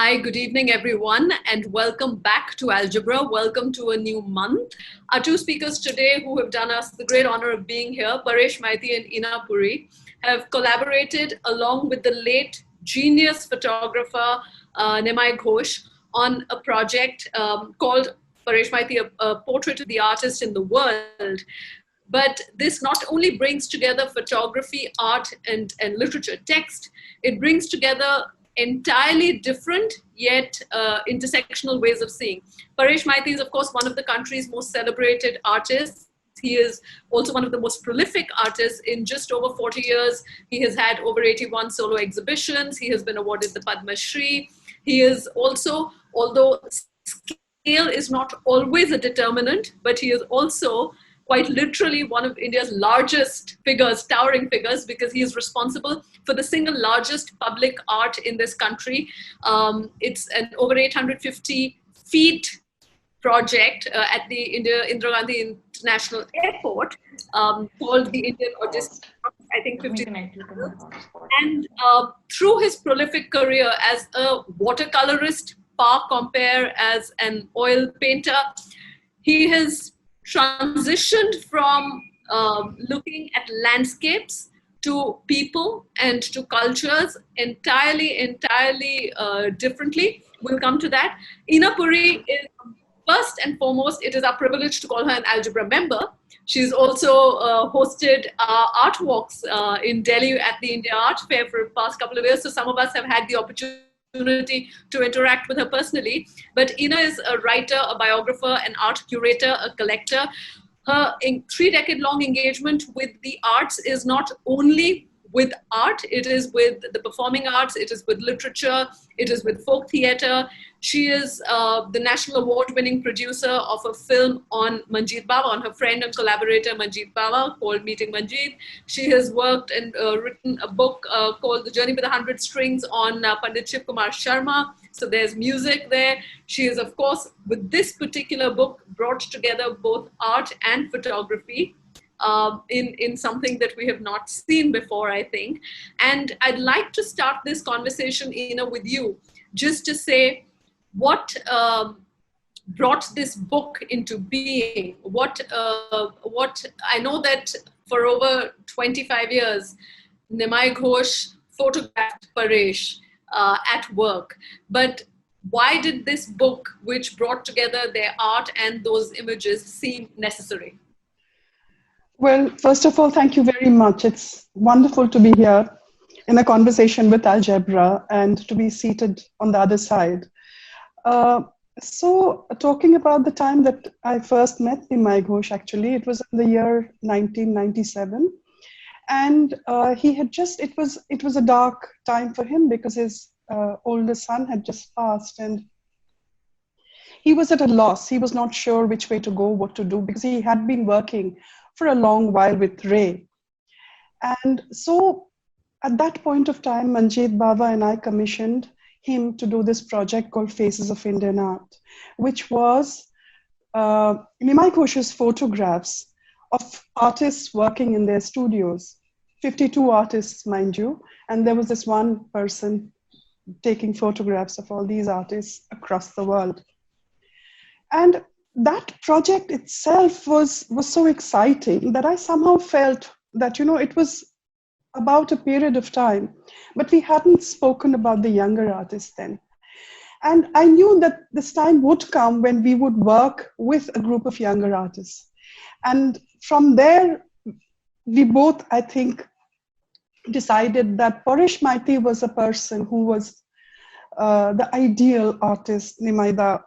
Hi, good evening, everyone, and welcome back to Algebra. Welcome to a new month. Our two speakers today who have done us the great honor of being here, Paresh Maity and Ina Puri, have collaborated along with the late genius photographer Nemai Ghosh on a project called Paresh Maity, a portrait of the artist in the world. But this not only brings together photography, art, and literature, text, it brings together entirely different yet intersectional ways of seeing. Paresh Maity is, of course, one of the country's most celebrated artists. He is also one of the most prolific artists. In just over 40 years, he has had over 81 solo exhibitions. He has been awarded the Padma Shri. He is also, although scale is not always a determinant, but he is also quite literally one of India's largest figures, towering figures, because he is responsible for the single largest public art in this country. It's an over 850 feet project at the Indira Gandhi International Airport called the Indian Odyssey, I think 50. And through his prolific career as a watercolorist, par compere as an oil painter, he has transitioned from looking at landscapes to people and to cultures entirely differently. We'll come to that. Ina Puri is, first and foremost, it is our privilege to call her an Algebra member. She's also hosted art walks in Delhi at the India Art Fair for the past couple of years. So some of us have had the opportunity to interact with her personally. But Ina is a writer, a biographer, an art curator, a collector. Her 3-decade-long engagement with the arts is not only with art, it is with the performing arts, it is with literature, it is with folk theatre. She is the national award-winning producer of a film on Manjeet Baba, on her friend and collaborator Manjeet Baba, called Meeting Manjeet. She has worked and written a book called The Journey with 100 Strings on Pandit Shiv Kumar Sharma. So there's music there. She is, of course, with this particular book, brought together both art and photography in something that we have not seen before, I think. And I'd like to start this conversation, Ina, with you, just to say what brought this book into being. What I know that for over 25 years, Nemai Ghosh photographed Paresh at work. But why did this book, which brought together their art and those images, seem necessary? Well, first of all, thank you very much. It's wonderful to be here in a conversation with Algebra and to be seated on the other side. So talking about the time that I first met Nemai Ghosh, actually, it was in the year 1997. And he had just, it was a dark time for him because his older son had just passed and he was at a loss. He was not sure which way to go, what to do, because he had been working for a long while with Ray. And so at that point of time, Manjeet Baba and I commissioned him to do this project called Faces of Indian Art, which was Nemai Ghosh's photographs of artists working in their studios. 52 artists, mind you, and there was this one person taking photographs of all these artists across the world. And that project itself was so exciting that I somehow felt that, you know, it was about a period of time, but we hadn't spoken about the younger artists then. And I knew that this time would come when we would work with a group of younger artists. And from there, we both, I think, decided that Paresh Maity was a person who was the ideal artist Nemai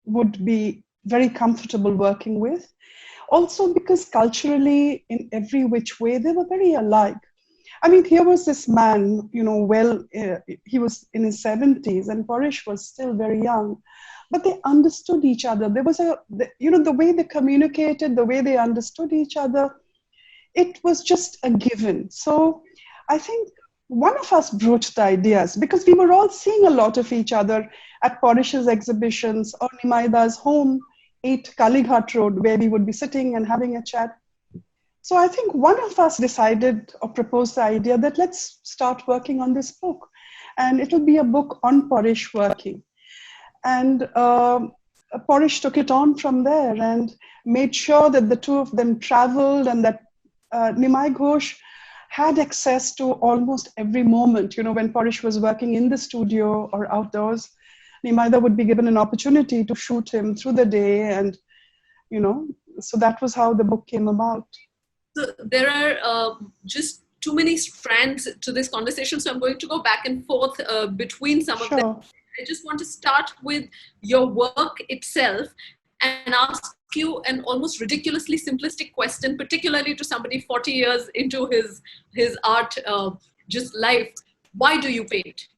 would be very comfortable working with. Also because culturally, in every which way, they were very alike. I mean, here was this man, you know, he was in his 70s and Paresh was still very young, but they understood each other. There was the way they communicated, the way they understood each other, it was just a given. So I think one of us broached the ideas because we were all seeing a lot of each other at Paresh's exhibitions or Nemai's home, 8 Kalighat Road, where we would be sitting and having a chat. So I think one of us decided or proposed the idea that let's start working on this book. and it will be a book on Paresh working. And Paresh took it on from there and made sure that the two of them traveled, and that Nemai Ghosh had access to almost every moment. You know, when Paresh was working in the studio or outdoors, Nemai would be given an opportunity to shoot him through the day, and you know, so that was how the book came about. So there are just too many strands to this conversation, so I'm going to go back and forth between some of them. I just want to start with your work itself and ask you an almost ridiculously simplistic question, particularly to somebody 40 years into his art just life. Why do you paint?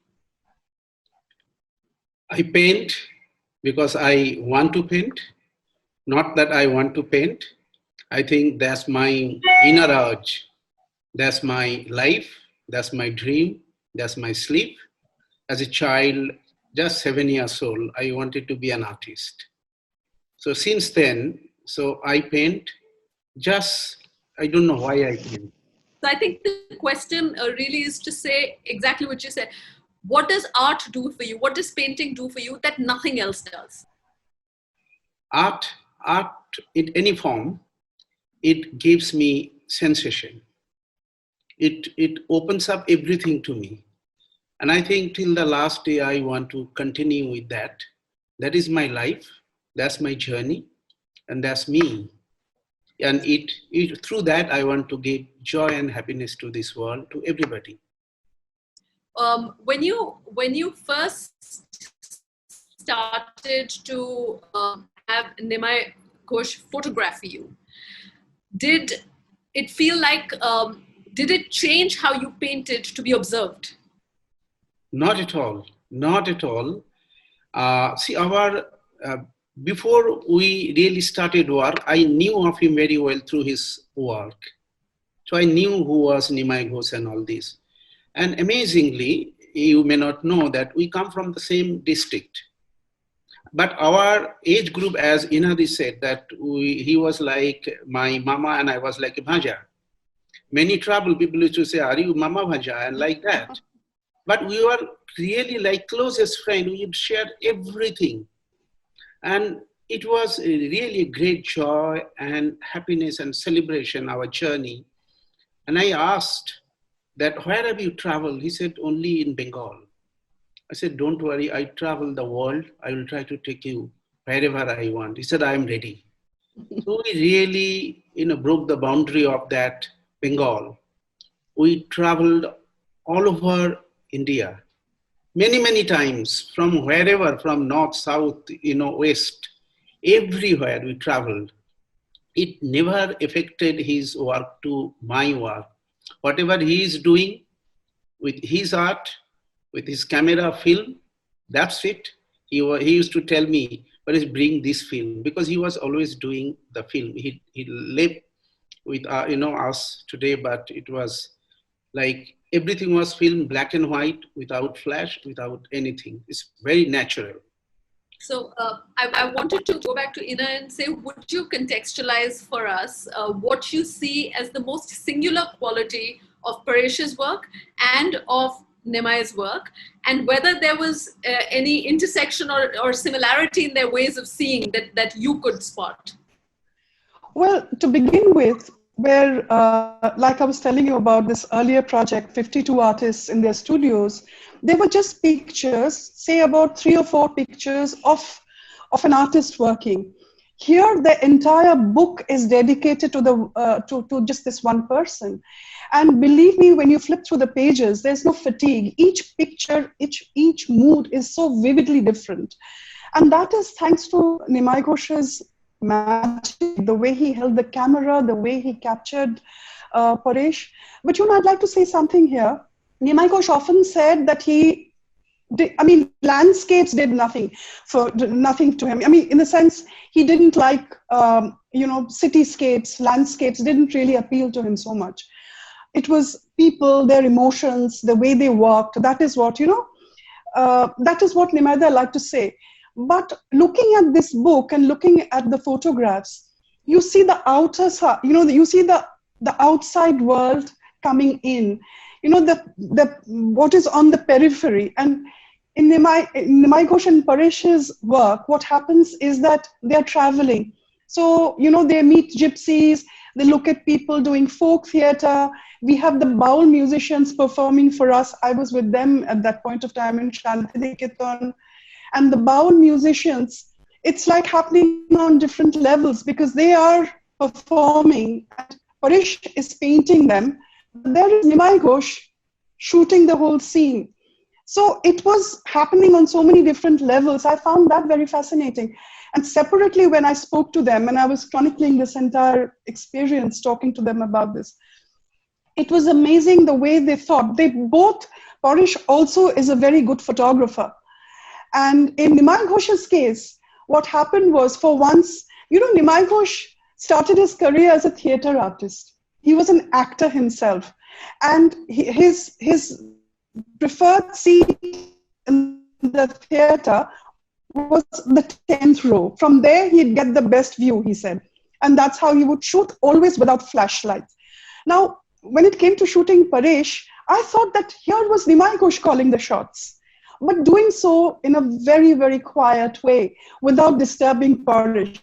I paint because I want to paint, not that I want to paint. I think that's my inner urge. That's my life. That's my dream. That's my sleep. As a child, just 7 years old, I wanted to be an artist. So since then, so I paint. I don't know why I paint. So I think the question really is to say exactly what you said. What does art do for you? What does painting do for you that nothing else does? Art in any form, it gives me sensation. It opens up everything to me. And I think till the last day, I want to continue with that. That is my life. That's my journey. And that's me. And through that, I want to give joy and happiness to this world, to everybody. When you first started to have Nemai Ghosh photograph you, did it feel like, did it change how you painted to be observed? Not at all. Not at all. See, before we really started work, I knew of him very well through his work. So I knew who was Nemai Ghosh and all this. And amazingly, you may not know that we come from the same district. But our age group, as Ina said, that he was like my mama and I was like a bhaja. Many travel people used to say, are you mama bhaja? And like that. But we were really like closest friend. We would share everything. And it was really a great joy and happiness and celebration, our journey. And I asked that, where have you traveled? He said, only in Bengal. I said, don't worry, I travel the world. I will try to take you wherever I want. He said, I am ready. So we really, broke the boundary of that Bengal. We traveled all over India, many, many times, from wherever, from north, south, west, everywhere we traveled. It never affected his work to my work. Whatever he is doing with his art, with his camera film, that's it. He used to tell me, Paresh, bring this film, because he was always doing the film. He lived with us today, but it was like everything was filmed black and white, without flash, without anything. It's very natural. So I wanted to go back to Ina and say, would you contextualize for us what you see as the most singular quality of Paresh's work and of Nemai's work, and whether there was any intersection or similarity in their ways of seeing that you could spot? Well, to begin with, where, like I was telling you about this earlier project, 52 artists in their studios, they were just pictures, say about 3 or 4 pictures of an artist working. Here, the entire book is dedicated to just this one person. And believe me, when you flip through the pages, there's no fatigue. Each picture, each mood is so vividly different. And that is thanks to Nemai Ghosh's magic, the way he held the camera, the way he captured Paresh. But I'd like to say something here. Nemai Ghosh often said that landscapes did nothing to him. In the sense, he didn't like, cityscapes, landscapes didn't really appeal to him so much. It was people, their emotions, the way they walked. That is what, that is what Nemai liked to say. But looking at this book and looking at the photographs, you see the outer side, you see the outside world coming in. what is on the periphery. And in Nemai Ghosh and Paresh's work, what happens is that they're traveling. So, they meet gypsies, they look at people doing folk theater. We have the Baul musicians performing for us. I was with them at that point of time in Shantiniketan. And the Baul musicians, it's like happening on different levels because they are performing and Paresh is painting them. There is Nemai Ghosh shooting the whole scene. So it was happening on so many different levels. I found that very fascinating. And separately, when I spoke to them and I was chronicling this entire experience, talking to them about this, it was amazing the way they thought. Paresh also is a very good photographer. And in Nemai Ghosh's case, what happened was, for once, Nemai Ghosh started his career as a theater artist. He was an actor himself. And his preferred seat in the theater was the 10th row. From there, he'd get the best view, he said. And that's how he would shoot, always without flashlights. Now, when it came to shooting Paresh, I thought that here was Nemai Ghosh calling the shots, but doing so in a very, very quiet way, without disturbing Paresh.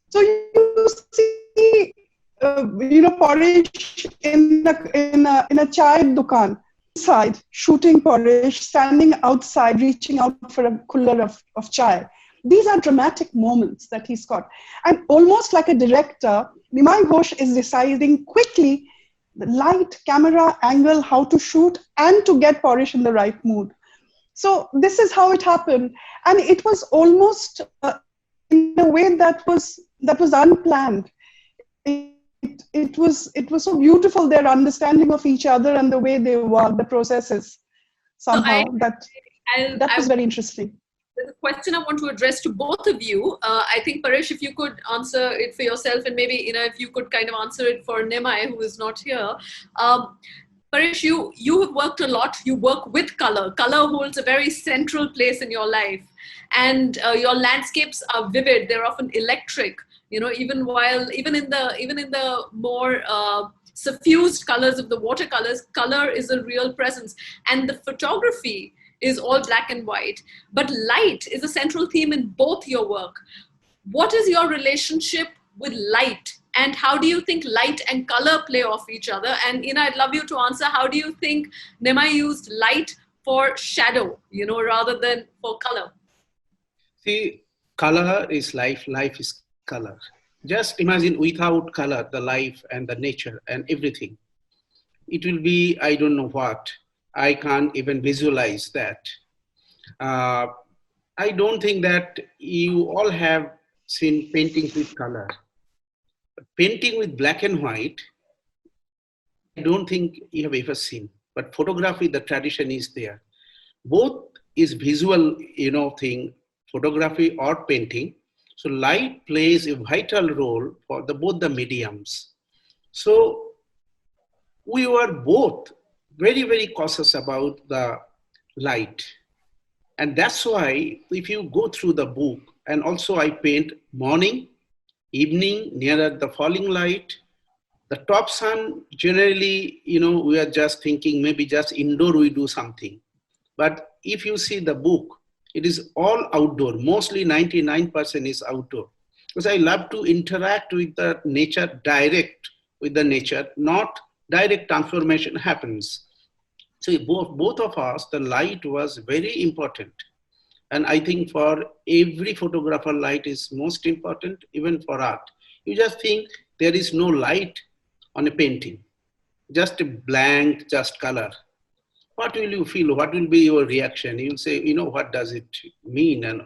So you see, Paresh in a chai dukan, inside, shooting Paresh, standing outside, reaching out for a cooler of chai. These are dramatic moments that he's got. And almost like a director, Nemai Ghosh is deciding quickly the light, camera, angle, how to shoot, and to get Paresh in the right mood. So this is how it happened. And it was almost in a way that was unplanned. It was so beautiful, their understanding of each other and the way they work, the processes. Somehow that was very interesting. There's a question I want to address to both of you. I think, Paresh, if you could answer it for yourself, and maybe Ina, if you could kind of answer it for Nemai, who is not here. Paresh, you have worked a lot. You work with color. Color holds a very central place in your life, and your landscapes are vivid. They're often electric. Even in the more suffused colors of the watercolors, color is a real presence, and the photography is all black and white. But light is a central theme in both your work. What is your relationship with light? And how do you think light and color play off each other? And Ina, I'd love you to answer. How do you think Nemai used light for shadow, rather than for color? See, color is life, life is color. Just imagine without color, the life and the nature and everything. It will be, I don't know what. I can't even visualize that. I don't think that you all have seen paintings with color. Painting with black and white, I don't think you have ever seen. But photography, the tradition is there. Both is visual, thing, photography or painting. So light plays a vital role for both the mediums. So we were both very, very cautious about the light. And that's why if you go through the book, and also I paint morning, evening, nearer the falling light, the top sun, generally, we are just thinking maybe just indoor we do something. But if you see the book, it is all outdoor. Mostly 99% is outdoor. Because I love to interact with the nature, direct with the nature, not direct transformation happens. So both of us, the light was very important. And I think for every photographer, light is most important, even for art. You just think there is no light on a painting, just a blank, just color. What will you feel? What will be your reaction? You'll say, what does it mean? And,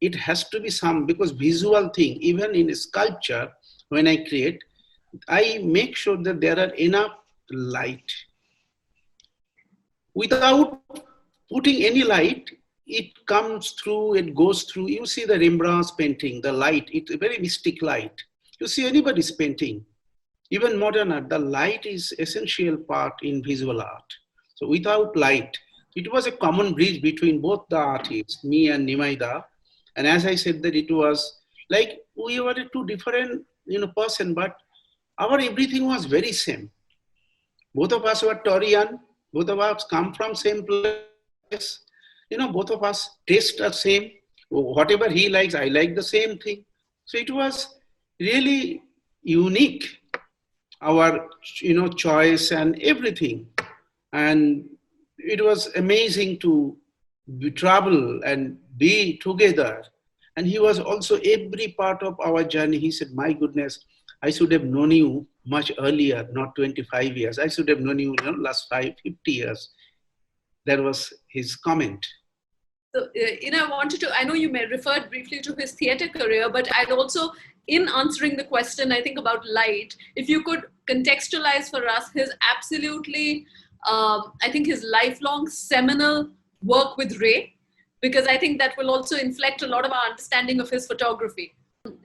it has to be some, because visual thing, even in a sculpture, when I create, I make sure that there are enough light. Without putting any light, it comes through, it goes through. You see the Rembrandt's painting, the light, it's a very mystic light. You see anybody's painting, even modern art, the light is essential part in visual art. So without light, it was a common bridge between both the artists, me and Nemai. And as I said, that it was like we were two different, person, but our everything was very same. Both of us were Taurian. Both of us come from same place. Both of us taste are same. Whatever he likes, I like the same thing. So it was really unique, our choice and everything. And it was amazing to travel and be together. And he was also every part of our journey. He said, my goodness, I should have known you much earlier, not 25 years. I should have known you, last 50 years. That was his comment. So, I know you may referred briefly to his theatre career, but I'd also, in answering the question, I think about light, if you could contextualize for us his absolutely, I think his lifelong seminal work with Ray, because I think that will also inflect a lot of our understanding of his photography.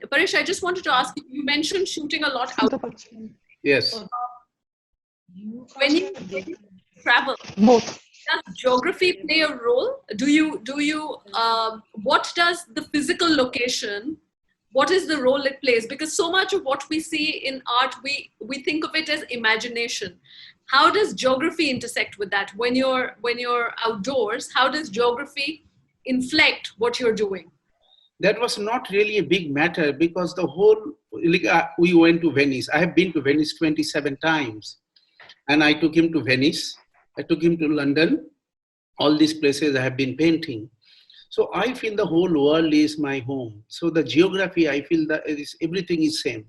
Paresh, I just wanted to ask you, you mentioned shooting a lot out. Yes. When you travel, Both. does geography play a role? What does the physical location, what is the role it plays? Because so much of what we see in art, we think of it as imagination. How does geography intersect with that? When you're outdoors, how does geography inflect what you're doing? That was not really a big matter because we went to Venice. I have been to Venice 27 times. And I took him to Venice. I took him to London. All these places I have been painting. So I feel the whole world is my home. So the geography, I feel that everything is same.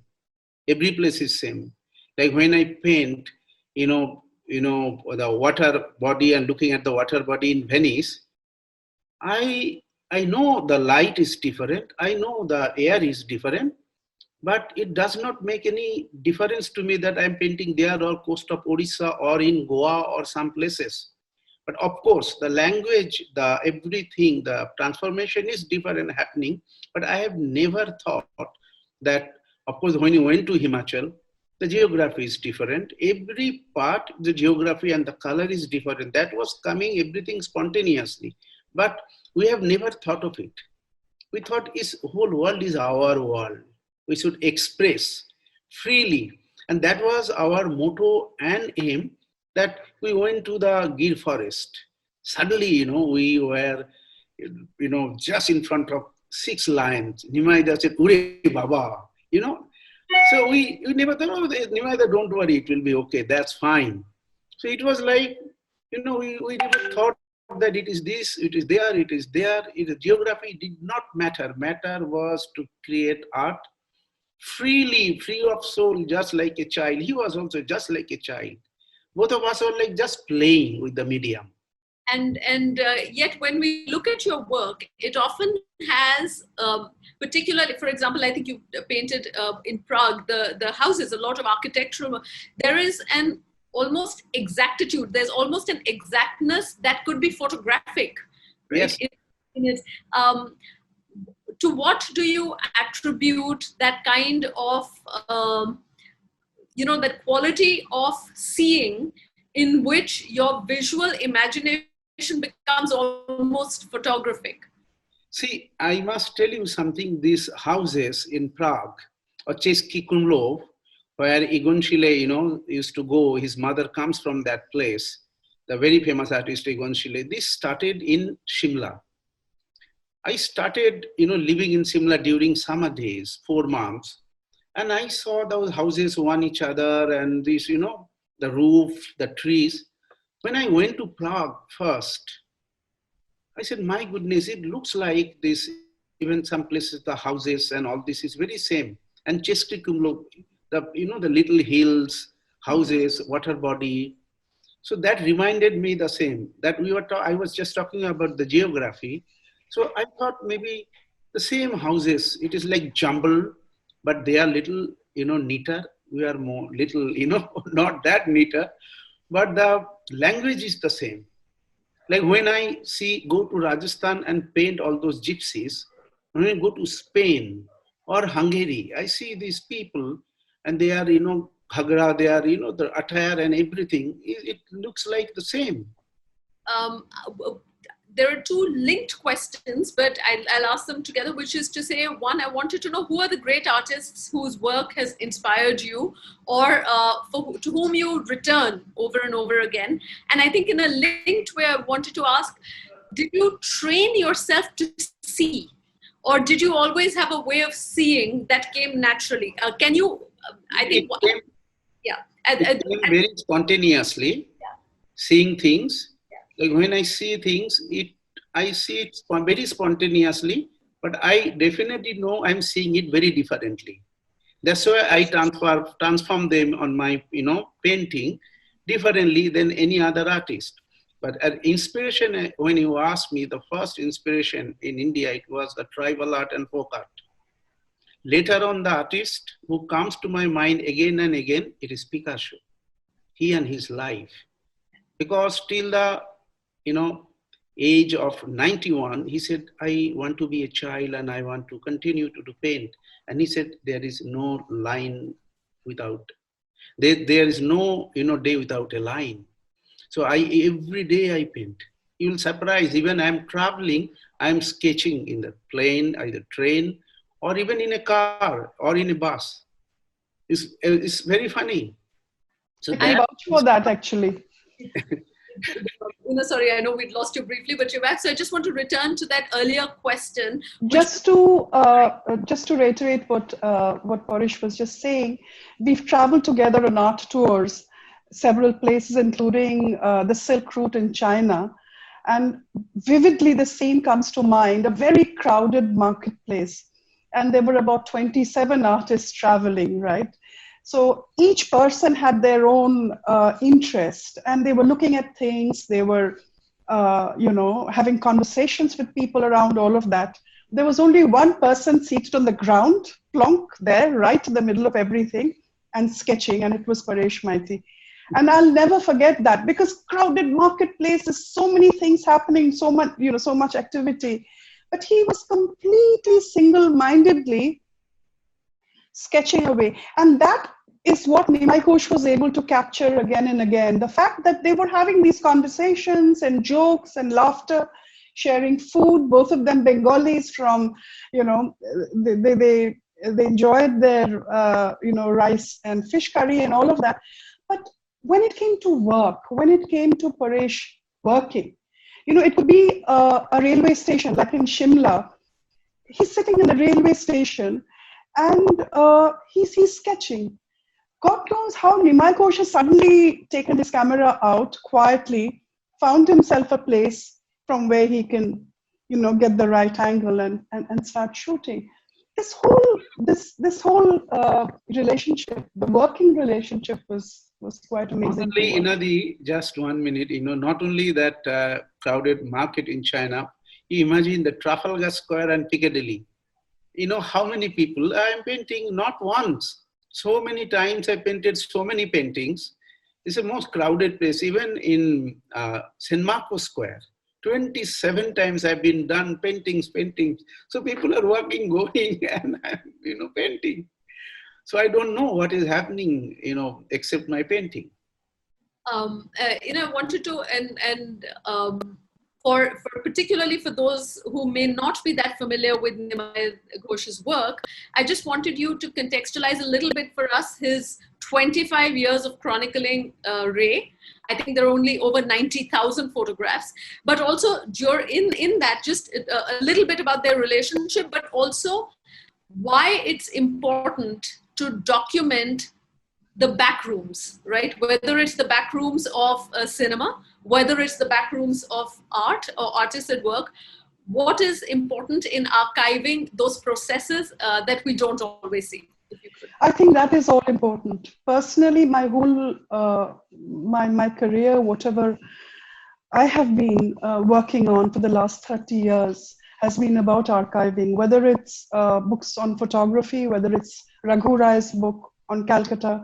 Every place is same. Like when I paint, the water body and looking at the water body in Venice, I know the light is different. I know the air is different. But it does not make any difference to me that I'm painting there or coast of Odisha or in Goa or some places. But of course, the language, the everything, the transformation is different happening. But I have never thought that, of course, when you went to Himachal, the geography is different. Every part, the geography and the color is different. That was coming, everything spontaneously. But we have never thought of it. We thought this whole world is our world. We should express freely. And that was our motto and aim, that we went to the Gir forest. Suddenly, we were, just in front of 6 lions. Nemai said, Ure Baba, So we never thought, Nemai, don't worry, it will be okay, that's fine. So it was like, we never thought that it is this, it is there, it is there. Geography did not matter. Matter was to create art freely, free of soul, just like a child. He was also just like a child. Both of us were like just playing with the medium. And yet when we look at your work, it often has, particularly, for example, I think you painted in Prague, the houses, a lot of architectural, there is an almost exactitude, there's almost an exactness that could be photographic. Right? Yes. To what do you attribute that kind of, that quality of seeing in which your visual imagination becomes almost photographic? See, I must tell you something. These houses in Prague, or Český Krumlov, where Egon Schiele, used to go, his mother comes from that place, the very famous artist Egon Schiele. This started in Shimla. I started, living in Shimla during summer days, 4 months. And I saw those houses one each other and these, the roof, the trees. When I went to Prague first, I said, my goodness, it looks like this, even some places, the houses and all this is very same. And Český Krumlov, the little hills, houses, water body. So that reminded me the same, that I was just talking about the geography. So I thought maybe the same houses, it is like jumble, but they are little, neater. We are more little, not that neater, but the language is the same. Like when I go to Rajasthan and paint all those gypsies, when I go to Spain or Hungary, I see these people and they are, ghagra, they are, the attire and everything, it looks like the same. there are two linked questions, but I'll ask them together, which is to say, one, I wanted to know who are the great artists whose work has inspired you, or to whom you return over and over again. And I think in a linked way, I wanted to ask, did you train yourself to see? Or did you always have a way of seeing that came naturally? Can you, I think, it came very spontaneously, seeing things. Like when I see things, I see it very spontaneously, but I definitely know I'm seeing it very differently. That's why I transform them on my, painting differently than any other artist. But inspiration, when you ask me, the first inspiration in India, it was the tribal art and folk art. Later on, the artist who comes to my mind again and again, it is Picasso. He and his life. Because till the, age of 91, he said, I want to be a child and I want to continue to paint. And he said, there is no line without, there is no, day without a line. So every day I paint. You will surprise, even I'm traveling, I'm sketching in the plane, either train, or even in a car or in a bus. It's very funny. So I vouch for that, actually. Sorry, I know we'd lost you briefly, but you're back. So I just want to return to that earlier question. Just to reiterate what Paresh was just saying, we've traveled together on art tours, several places, including the Silk Route in China. And vividly, the scene comes to mind, a very crowded marketplace. And there were about 27 artists traveling, right? So each person had their own interest, and they were looking at things, they were, having conversations with people around all of that. There was only one person seated on the ground, plonk there, right in the middle of everything, and sketching, and it was Paresh Maity. And I'll never forget that, because crowded marketplaces, so many things happening, so much activity. But he was completely single-mindedly sketching away. And that is what Nemai Ghosh was able to capture again and again. The fact that they were having these conversations and jokes and laughter, sharing food, both of them Bengalis from, they enjoyed their, rice and fish curry and all of that. But when it came to work, when it came to Paresh working, it could be a railway station, like in Shimla. He's sitting in the railway station and he's sketching. God knows how Nemai Ghosh has suddenly taken his camera out quietly, found himself a place from where he can, get the right angle and start shooting. This whole relationship, the working relationship was quite amazing. Not only, just 1 minute, not only that crowded market in China, you imagine the Trafalgar Square and Piccadilly. How many people I'm painting, not once. So many times I painted so many paintings. It's the most crowded place, even in St. Marcos Square. 27 times I've been done paintings. So people are walking, going, and I'm, painting. So I don't know what is happening, except my painting. I wanted to, for particularly for those who may not be that familiar with Nemai Ghosh's work, I just wanted you to contextualize a little bit for us his 25 years of chronicling Ray. I think there are only over 90,000 photographs, but also in that, just a little bit about their relationship, but also why it's important to document the back rooms, right? Whether it's the back rooms of a cinema, whether it's the back rooms of art or artists at work, what is important in archiving those processes that we don't always see? I think that is all important. Personally, my whole, my career, whatever I have been working on for the last 30 years has been about archiving, whether it's books on photography, whether it's Raghu Rai's book on Calcutta,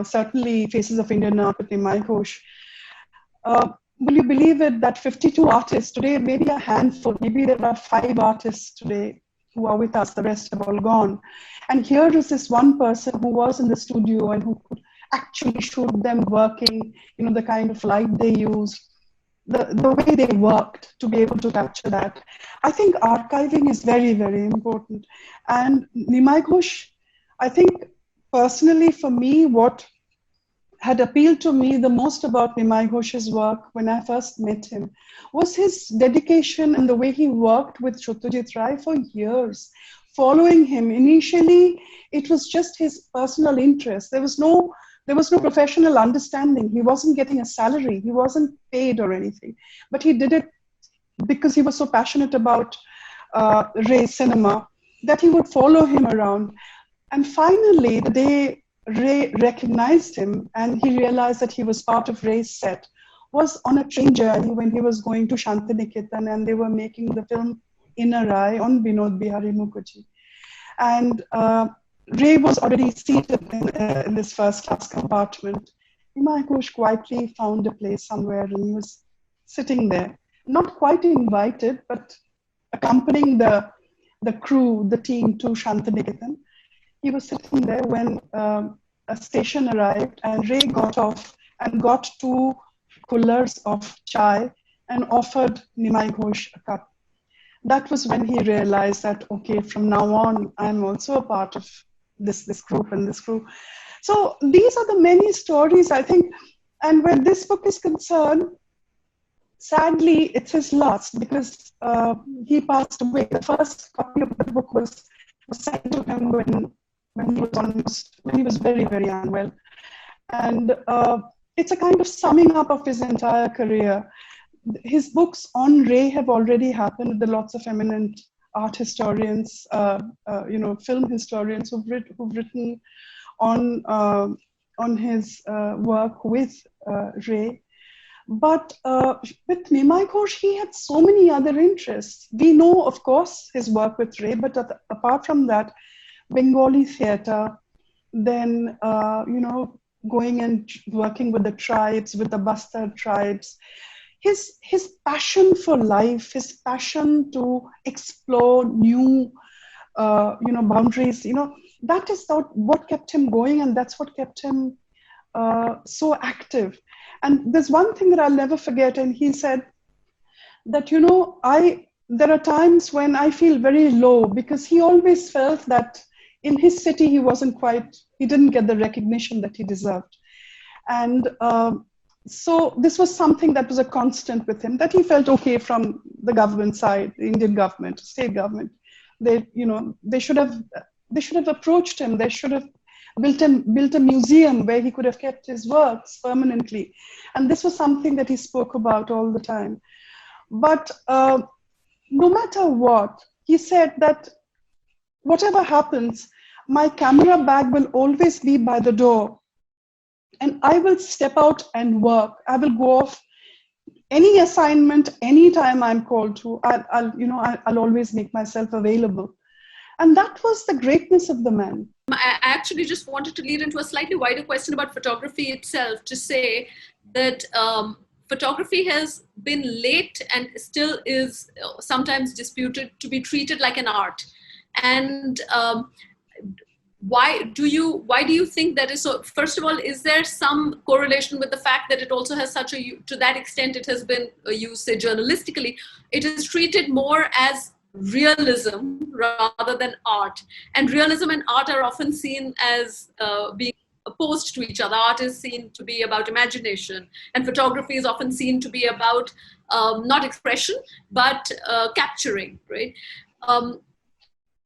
certainly Faces of Indian Art with Nemai Ghosh. Will you believe it that 52 artists today, maybe a handful, maybe there are 5 artists today who are with us, the rest have all gone. And here is this one person who was in the studio and who could actually shoot them working, the kind of light they used, the kind of focus they used. And I think that is all important. Personally, my whole, my career, whatever I have been working on for the last 30 years has been about archiving, whether it's books on photography, whether it's Raghu Rai's book on Calcutta, certainly Faces of Indian Art with Nemai Ghosh. the way they worked to be able to capture that. I think archiving is very, very important. And Nemai Ghosh, I think personally for me, what had appealed to me the most about Nemai Ghosh's work when I first met him was his dedication and the way he worked with Satyajit Ray for years, following him. Initially, it was just his personal interest. There was no professional understanding. He wasn't getting a salary. He wasn't paid or anything. But he did it because he was so passionate about Ray's cinema that he would follow him around. And finally, the day Ray recognized him and he realized that he was part of Ray's set was on a train journey when he was going to Shantiniketan and they were making the film Inner Eye on Vinod Bihari Mukherjee. And Ray was already seated in this first class compartment. Nemai Ghosh quietly found a place somewhere and he was sitting there, not quite invited, but accompanying the crew, the team to Shantiniketan. He was sitting there when a station arrived and Ray got off and got 2 coolers of chai and offered Nemai Ghosh a cup. That was when he realized that, okay, from now on, I'm also a part of this group and this crew. So these are the many stories, I think. And where this book is concerned, sadly, it's his last because he passed away. The first copy of the book was sent to him when he was very, very unwell. And it's a kind of summing up of his entire career. His books on Ray have already happened. There are lots of eminent art historians, film historians who've written on his work with Ray. But with Nemai Ghosh, he had so many other interests. We know, of course, his work with Ray, but apart from that, Bengali theatre, then, going and working with the tribes, with the Bastar tribes, his passion for life, his passion to explore new, boundaries, that is what kept him going, and that's what kept him so active. And there's one thing that I'll never forget, and he said that, there are times when I feel very low because he always felt that in his city he didn't get the recognition that he deserved. And so this was something that was a constant with him, that he felt okay from the government side, the Indian government, state government. They should have approached him. They should have built a museum where he could have kept his works permanently. And this was something that he spoke about all the time. But no matter what, he said that whatever happens, my camera bag will always be by the door. And I will step out and work. I will go off any assignment, anytime I'm called to. I'll always make myself available. And that was the greatness of the man. I actually just wanted to lead into a slightly wider question about photography itself, to say that photography has been late and still is sometimes disputed to be treated like an art. And why do you think that is so? First of all, is there some correlation with the fact that it also has to that extent it has been used, say, journalistically, it is treated more as realism rather than art, and realism and art are often seen as being opposed to each other. Art is seen to be about imagination, and photography is often seen to be about not expression but capturing, right?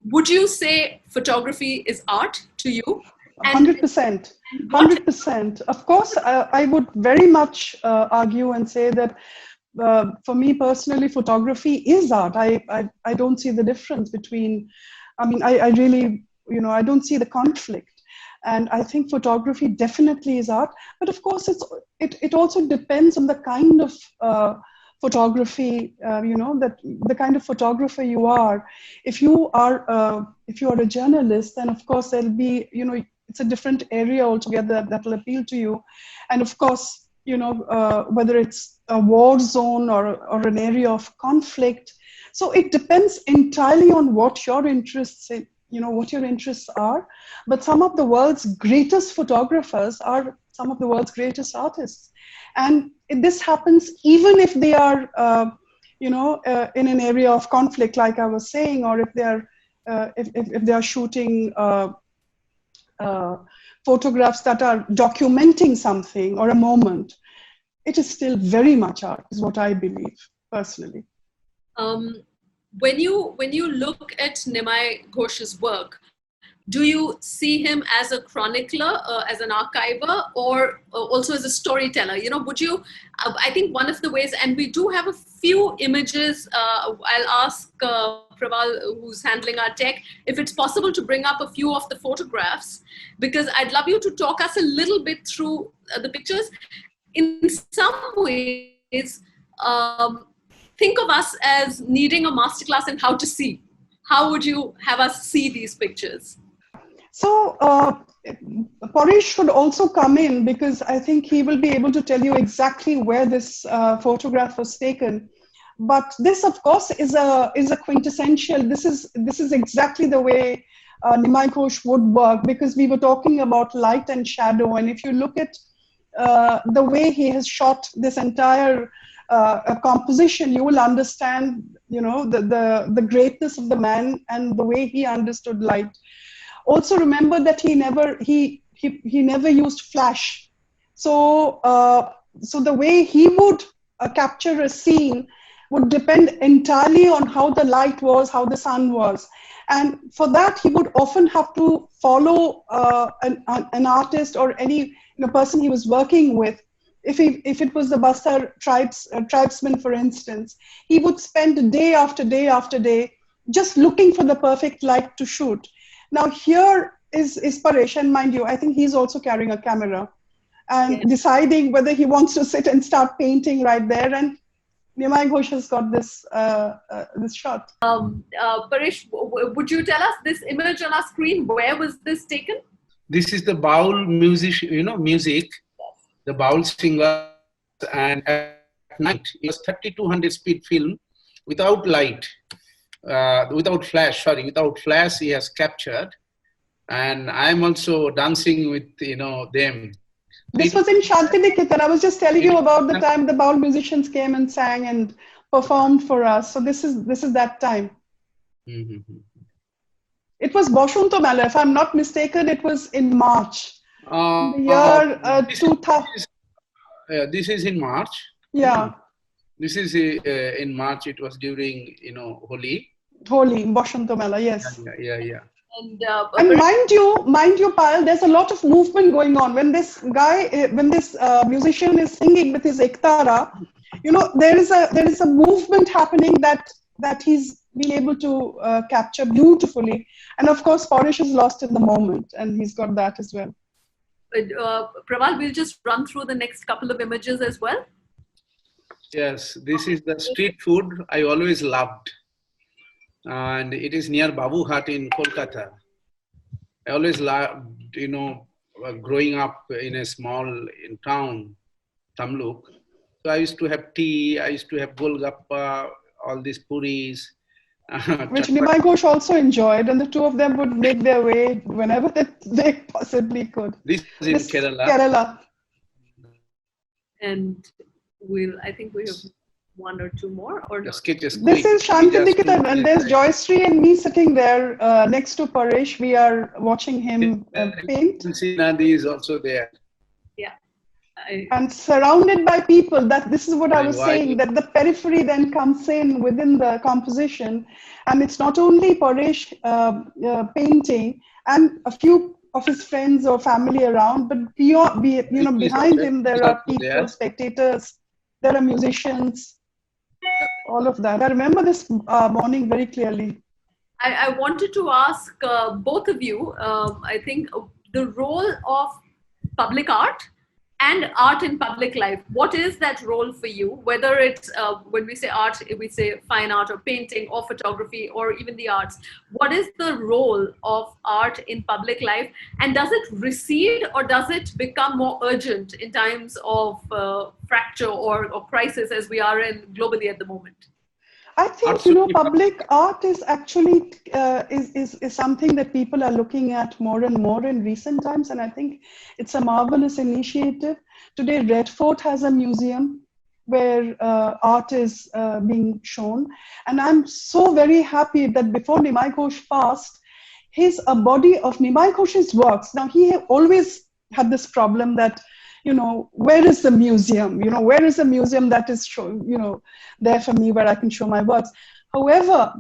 Would you say photography is art to you? 100%. 100%. Of course, I would very much argue and say that for me personally, photography is art. I don't see the difference between, I really, I don't see the conflict. And I think photography definitely is art. But of course, it also depends on the kind of photography, that the kind of photographer you are. If you are a journalist, then of course there'll be, it's a different area altogether that will appeal to you. And of course, whether it's a war zone or an area of conflict. So it depends entirely on what your interests are. But some of the world's greatest photographers are some of the world's greatest artists. And this happens even if they are, in an area of conflict, like I was saying, or if they are, if they are shooting photographs that are documenting something or a moment. It is still very much art, is what I believe personally. When you look at Nemai Ghosh's work, do you see him as a chronicler, as an archiver, or also as a storyteller? Would you, I think one of the ways, and we do have a few images, I'll ask Praval, who's handling our tech, if it's possible to bring up a few of the photographs, because I'd love you to talk us a little bit through the pictures. In some ways, think of us as needing a masterclass in how to see. How would you have us see these pictures? So Paresh should also come in, because I think he will be able to tell you exactly where this photograph was taken. But this, of course, is a quintessential. This is exactly the way Nemai Ghosh would work, because we were talking about light and shadow, and if you look at the way he has shot this entire composition, you will understand, the greatness of the man and the way he understood light. Also remember that he never used flash. So the way he would capture a scene would depend entirely on how the light was, how the sun was. And for that, he would often have to follow an artist or any person he was working with. If it was the Bastar tribesman, for instance, he would spend day after day after day just looking for the perfect light to shoot. Now here is Paresh, and mind you, I think he's also carrying a camera and deciding whether he wants to sit and start painting right there. And Nemai Ghosh has got this shot. Paresh, would you tell us this image on our screen? Where was this taken? This is the Baul music, the Baul singer, and at night it was 3200 speed film without light, without flash. He has captured, and I'm also dancing with them. This was in Shantiniketan. I was just telling you about the time the Baul musicians came and sang and performed for us. So this is that time. Mm-hmm. It was Boshunto Mela, if I'm not mistaken. It was in March. The year 2000. This is in March. Yeah. This is in March. It was during Holi. Holi, Boshunto Mela, yes. Yeah. And mind you, Payal, there's a lot of movement going on. When this musician is singing with his ektara, there is a movement happening that he's been able to capture beautifully. And of course, Paresh is lost in the moment, and he's got that as well. Praval, we'll just run through the next couple of images as well. Yes, this is the street food I always loved. And it is near Babu Ghat in Kolkata. I always loved, growing up in a small town, Tamluk. So I used to have tea, I used to have golgappa, all these puris. Which Nemai Ghosh also enjoyed, and the two of them would make their way whenever they possibly could. This is in Kerala. And I think we have one or two more, or no? Sketches. This is Shantiniketan, and there's Joystree and me sitting there next to Paresh. We are watching him paint. Nadi is also there. Yeah. And surrounded by people. This is what I was saying, that the periphery then comes in within the composition, and it's not only Paresh painting and a few of his friends or family around, but behind him there are people, spectators, there are musicians. All of that. I remember this morning very clearly. I wanted to ask both of you, I think, the role of public art and art in public life. What is that role for you? Whether it's, when we say art, we say fine art or painting or photography or even the arts. What is the role of art in public life? And does it recede or does it become more urgent in times of fracture or crisis as we are in globally at the moment? I think, Art should be public art is actually is something that people are looking at more and more in recent times, and I think it's a marvelous initiative. Today, Red Fort has a museum where art is being shown, and I'm so very happy that before Nemai Ghosh passed, a body of Nemai Ghosh's works. Now, he always had this problem that, where is the museum? Where is the museum that is there for me where I can show my works? However,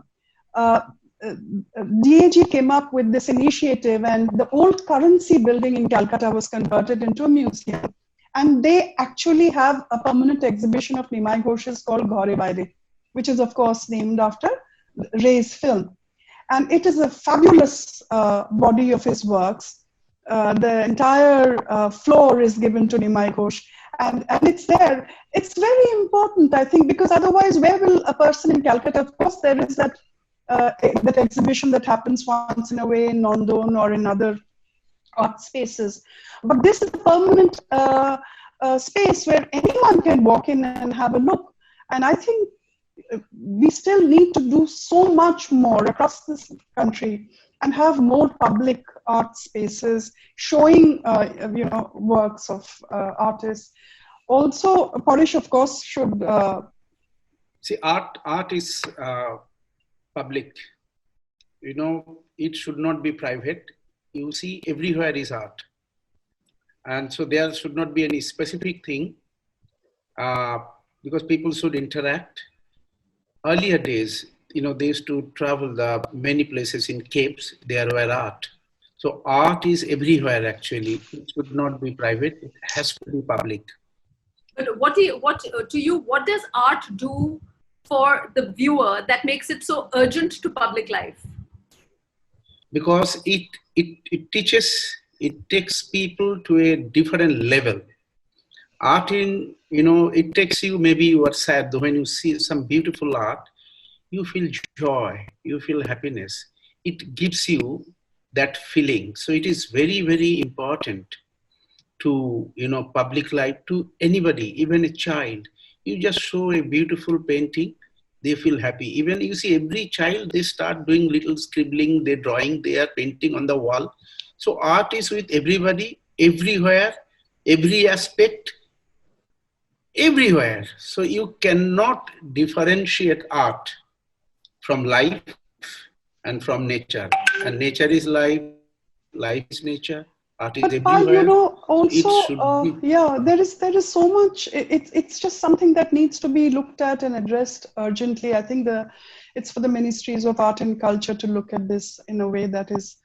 DAG came up with this initiative, and the old currency building in Calcutta was converted into a museum. And they actually have a permanent exhibition of Nemai Ghosh's called Ghore Baire, which is, of course, named after Ray's film. And it is a fabulous body of his works. The entire floor is given to Nemai Ghosh, and it's there. It's very important, I think, because otherwise, where will a person in Calcutta? Of course, there is that exhibition that happens once in a way in Nondon or in other art spaces, but this is a permanent space where anyone can walk in and have a look. And I think we still need to do so much more across this country and have more public art spaces showing, works of artists. Also, Paresh, of course, should... See, art is public. It should not be private. You see, everywhere is art. And so there should not be any specific thing because people should interact. Earlier days, they used to travel many places in caves. There were art. So art is everywhere, actually. It should not be private. It has to be public. But what does art do for the viewer that makes it so urgent to public life? Because it takes people to a different level. Art it takes you, maybe you are sad, when you see some beautiful art, you feel joy, you feel happiness. It gives you that feeling. So it is very, very important to, public life, to anybody, even a child. You just show a beautiful painting, they feel happy. Even you see every child, they start doing little scribbling, they're drawing, they are painting on the wall. So art is with everybody, everywhere, every aspect, everywhere. So you cannot differentiate art from life and from nature. And nature is life, life is nature. Art is everywhere. Also, there is so much. It's just something that needs to be looked at and addressed urgently. I think it's for the ministries of art and culture to look at this in a way that is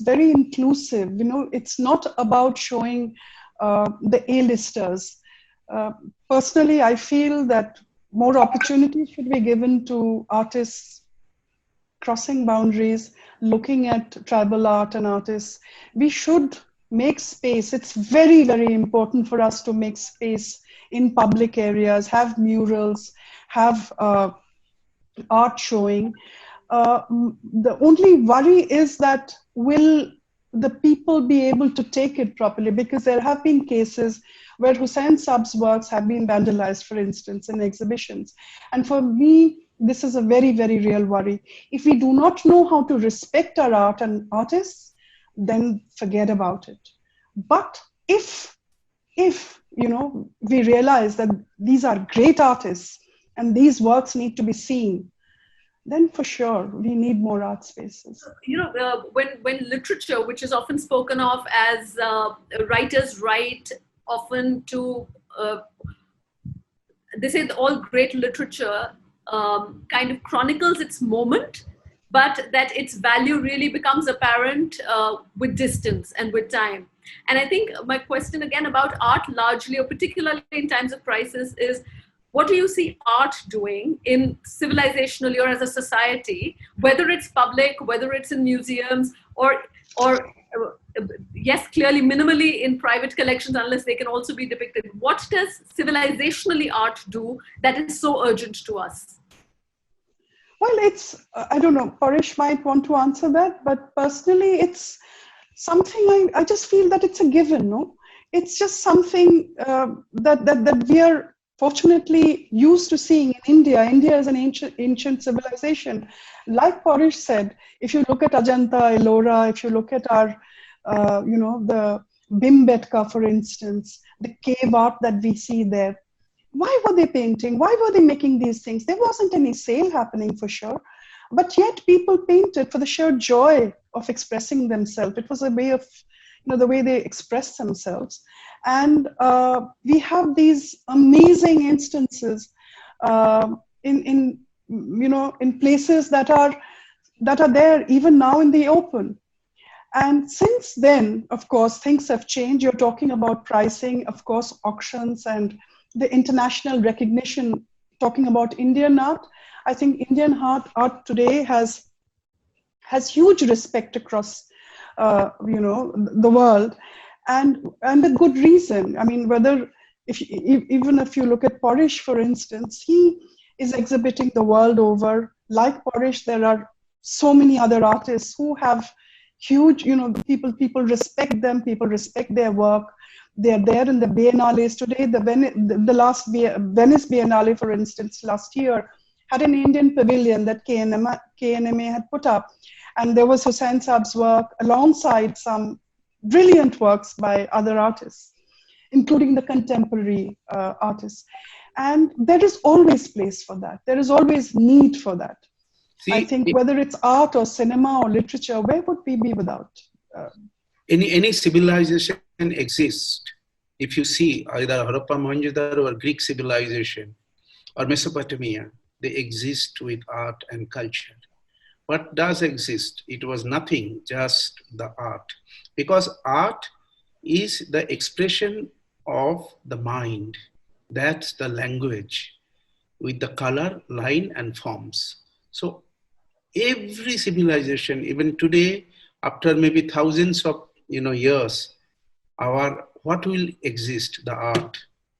very inclusive. It's not about showing the A-listers. Personally, I feel that more opportunity should be given to artists crossing boundaries, looking at tribal art and artists. We should make space. It's very, very important for us to make space in public areas, have murals, have art showing. The only worry is that will the people be able to take it properly? Because there have been cases where Hussain Sab's works have been vandalized, for instance, in exhibitions. And for me, this is a very, very real worry. If we do not know how to respect our art and artists, then forget about it. But if we realize that these are great artists and these works need to be seen, then for sure we need more art spaces. When literature, which is often spoken of as writers write often to, they say that all great literature kind of chronicles its moment, but that its value really becomes apparent with distance and with time. And I think my question again about art largely, or particularly in times of crisis, is what do you see art doing in civilizationally or as a society, whether it's public, whether it's in museums, or yes, clearly minimally in private collections, unless they can also be depicted. What does civilizationally art do that is so urgent to us? Well, it's, I don't know, Paresh might want to answer that, but personally, it's something I just feel that it's a given, no? It's just something that we are fortunately used to seeing in India. India is an ancient civilization. Like Paresh said, if you look at Ajanta, Ellora, if you look at our, the Bhimbetka, for instance, the cave art that we see there, why were they painting? Why were they making these things? There wasn't any sale happening for sure. But yet people painted for the sheer joy of expressing themselves. It was a way of, the way they expressed themselves. And we have these amazing instances in places that are there even now in the open. And since then, of course, things have changed. You're talking about pricing, of course, auctions and the international recognition. Talking about Indian art, I think Indian art today has huge respect across, the world, and with good reason. I mean, even if you look at Paresh, for instance, he is exhibiting the world over. Like Paresh, there are so many other artists who have huge, people respect them, people respect their work. They're there in the biennales today. The last Venice Biennale, for instance, last year had an Indian pavilion that KNMA had put up. And there was Hussain Saab's work alongside some brilliant works by other artists, including the contemporary artists. And there is always place for that. There is always need for that. I think whether it's art or cinema or literature, where would we be without? Any civilization exists. If you see either Harappa, Mohenjo-daro or Greek civilization or Mesopotamia, they exist with art and culture. What does exist? It was nothing, just the art. Because art is the expression of the mind. That's the language with the color, line, and forms. So every civilization, even today, after maybe thousands of years, what will exist? The art.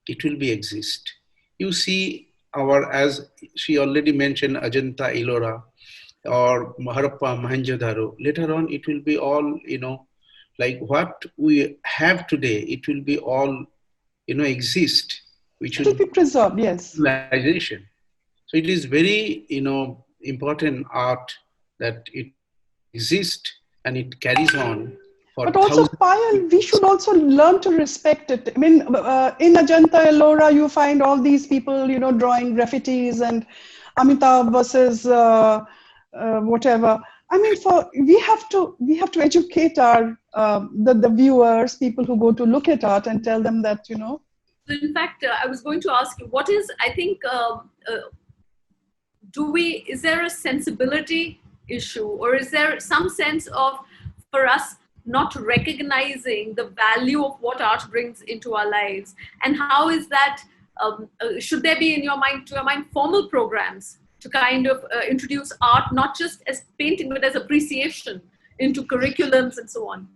It will be exist. You see as she already mentioned, Ajanta, Ellora, or Harappa, Mohenjo-daro. Later on, it will be all, like what we have today, it will be all, exist. Which will be preserved, yes. Civilization. So it is very, important art that it exists and it carries on. But also, Payal, we should also learn to respect it. I mean, in Ajanta, Ellora, you find all these people, drawing graffitis and Amitabh versus whatever. I mean, we have to educate our the viewers, people who go to look at art, and tell them that So in fact, I was going to ask you, what is? I think is there a sensibility issue, or is there some sense of, for us, not recognizing the value of what art brings into our lives? And how is that, should there be, to your mind, formal programs to kind of introduce art, not just as painting, but as appreciation into curriculums and so on?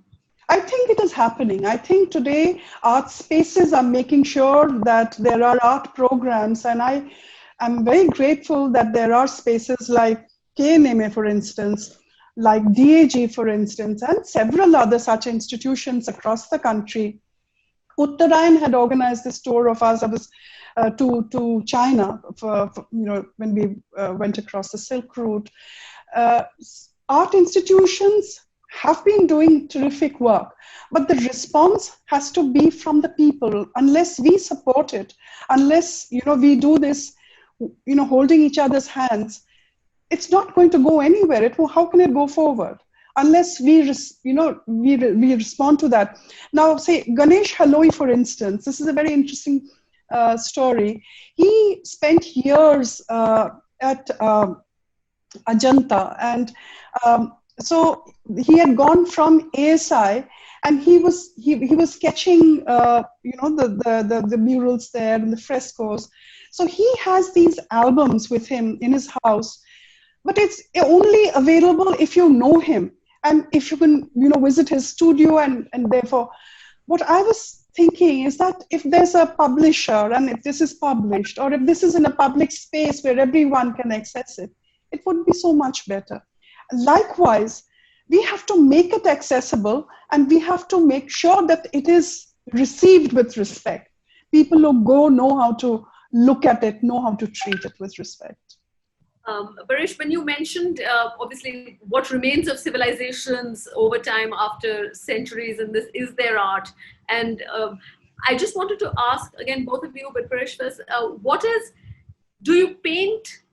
I think it is happening. I think today art spaces are making sure that there are art programs, and I'm very grateful that there are spaces like KNMA, for instance, like DAG, for instance, and several other such institutions across the country. Uttarayan had organized this tour of us. I was to China when we went across the Silk Route. Art institutions have been doing terrific work, but the response has to be from the people. Unless we support it, unless we do this, holding each other's hands, it's not going to go anywhere. How can it go forward unless we respond to that? Now, say Ganesh Haloi, for instance. This is a very interesting story. He spent years at Ajanta, and so he had gone from ASI, and he was sketching, the murals there and the frescoes. So he has these albums with him in his house, but it's only available if you know him and if you can, visit his studio. And therefore, what I was thinking is that if there's a publisher and if this is published, or if this is in a public space where everyone can access it, it would be so much better. Likewise, we have to make it accessible, and we have to make sure that it is received with respect. People who go know how to look at it, know how to treat it with respect. Paresh, when you mentioned obviously what remains of civilizations over time after centuries, and this is their art, and I just wanted to ask again both of you, but Paresh first, do you paint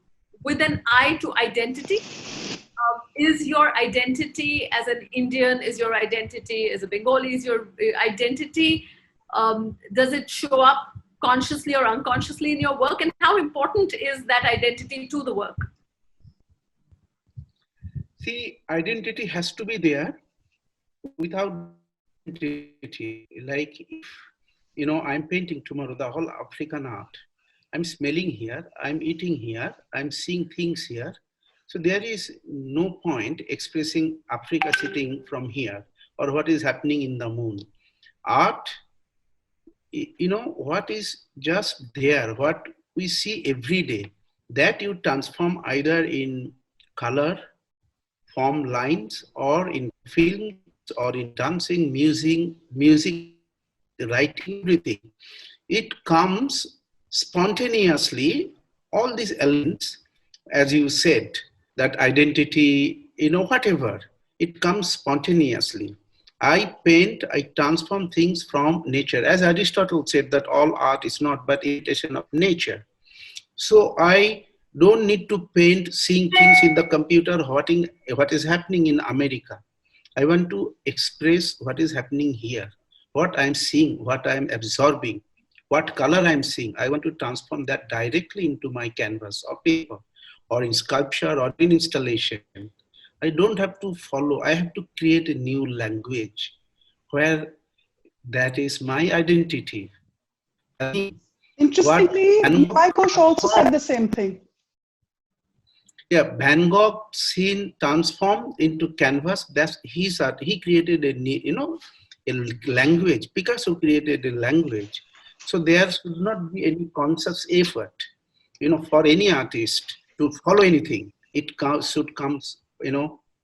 with an eye to identity? Is your identity as an Indian, is your identity as a Bengali, is your identity, does it show up consciously or unconsciously in your work, and how important is that identity to the work? See, identity has to be there. Without identity, like if, I'm painting tomorrow the whole African art, I'm smelling here, I'm eating here, I'm seeing things here. So there is no point expressing Africa sitting from here or what is happening in the moon. Art, what is just there, what we see every day, that you transform either in color, form lines, or in films, or in dancing, music, writing, everything. It comes spontaneously, all these elements, as you said, that identity, whatever, it comes spontaneously. I paint, I transform things from nature. As Aristotle said that all art is not but imitation of nature. So I don't need to paint seeing things in the computer, what is happening in America. I want to express what is happening here, what I'm seeing, what I'm absorbing, what color I'm seeing. I want to transform that directly into my canvas or paper or in sculpture or in installation. I don't have to follow, I have to create a new language where that is my identity. Interestingly, Nemai Ghosh also said the same thing. Yeah, Van Gogh seen transformed into canvas. That's his art. He created a language. Picasso created a language. So there should not be any conscious effort, for any artist to follow anything. It should come,